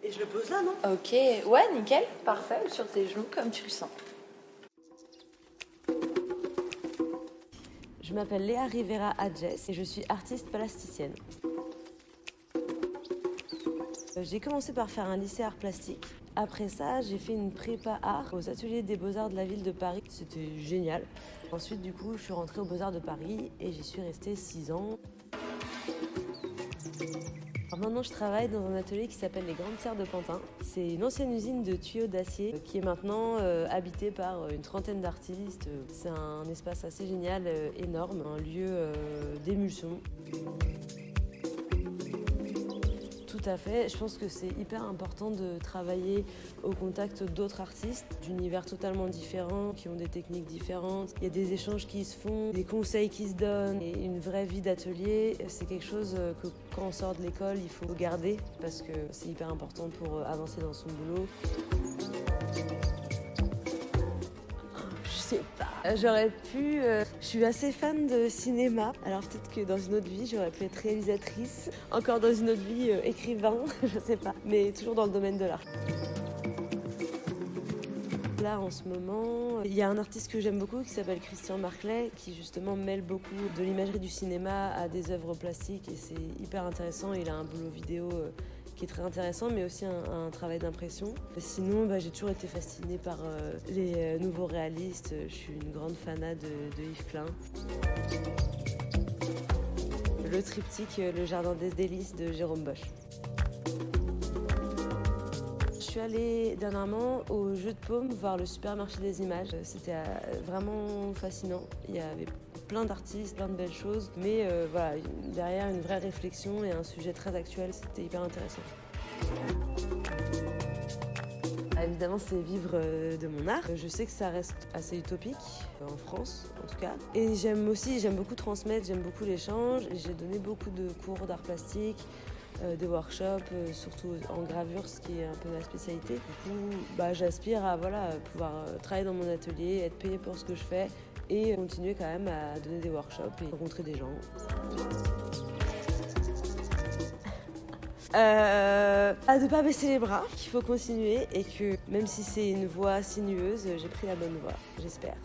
Et je le pose là, non? Ok, ouais, nickel, parfait, sur tes genoux comme tu le sens. Je m'appelle Léa Rivera Adjes et je suis artiste plasticienne. J'ai commencé par faire un lycée art plastique. Après ça, j'ai fait une prépa art aux ateliers des Beaux-Arts de la ville de Paris. C'était génial. Ensuite, du coup, je suis rentrée aux Beaux-Arts de Paris et j'y suis restée 6 ans. Alors maintenant, je travaille dans un atelier qui s'appelle les Grandes Serres de Pantin. C'est une ancienne usine de tuyaux d'acier qui est maintenant habitée par une trentaine d'artistes. C'est un espace assez génial, énorme, un lieu d'émulsion. Tout à fait. Je pense que c'est hyper important de travailler au contact d'autres artistes d'univers totalement différents, qui ont des techniques différentes. Il y a des échanges qui se font, des conseils qui se donnent et une vraie vie d'atelier. C'est quelque chose que quand on sort de l'école, il faut garder parce que c'est hyper important pour avancer dans son boulot. Je sais pas. J'aurais pu... je suis assez fan de cinéma. Alors peut-être que dans une autre vie, j'aurais pu être réalisatrice. Encore dans une autre vie, écrivain, je sais pas. Mais toujours dans le domaine de l'art. Là, en ce moment, il y a un artiste que j'aime beaucoup qui s'appelle Christian Marclay, qui justement mêle beaucoup de l'imagerie du cinéma à des œuvres plastiques. Et c'est hyper intéressant. Il a un boulot vidéo qui est très intéressant, mais aussi un travail d'impression. Sinon, j'ai toujours été fascinée par les nouveaux réalistes. Je suis une grande fanat de Yves Klein. Le triptyque Le Jardin des Délices de Jérôme Bosch. Je suis allée dernièrement au Jeu de Paume voir le supermarché des images. C'était vraiment fascinant. Il y avait plein d'artistes, plein de belles choses, mais voilà, derrière une vraie réflexion et un sujet très actuel, c'était hyper intéressant. Évidemment, c'est vivre de mon art. Je sais que ça reste assez utopique, en France en tout cas. Et j'aime beaucoup transmettre, j'aime beaucoup l'échange. J'ai donné beaucoup de cours d'art plastique, des workshops, surtout en gravure, ce qui est un peu ma spécialité. Du coup, j'aspire à pouvoir travailler dans mon atelier, être payée pour ce que je fais et continuer quand même à donner des workshops et rencontrer des gens. De ne pas baisser les bras, qu'il faut continuer et que même si c'est une voie sinueuse, j'ai pris la bonne voie, j'espère.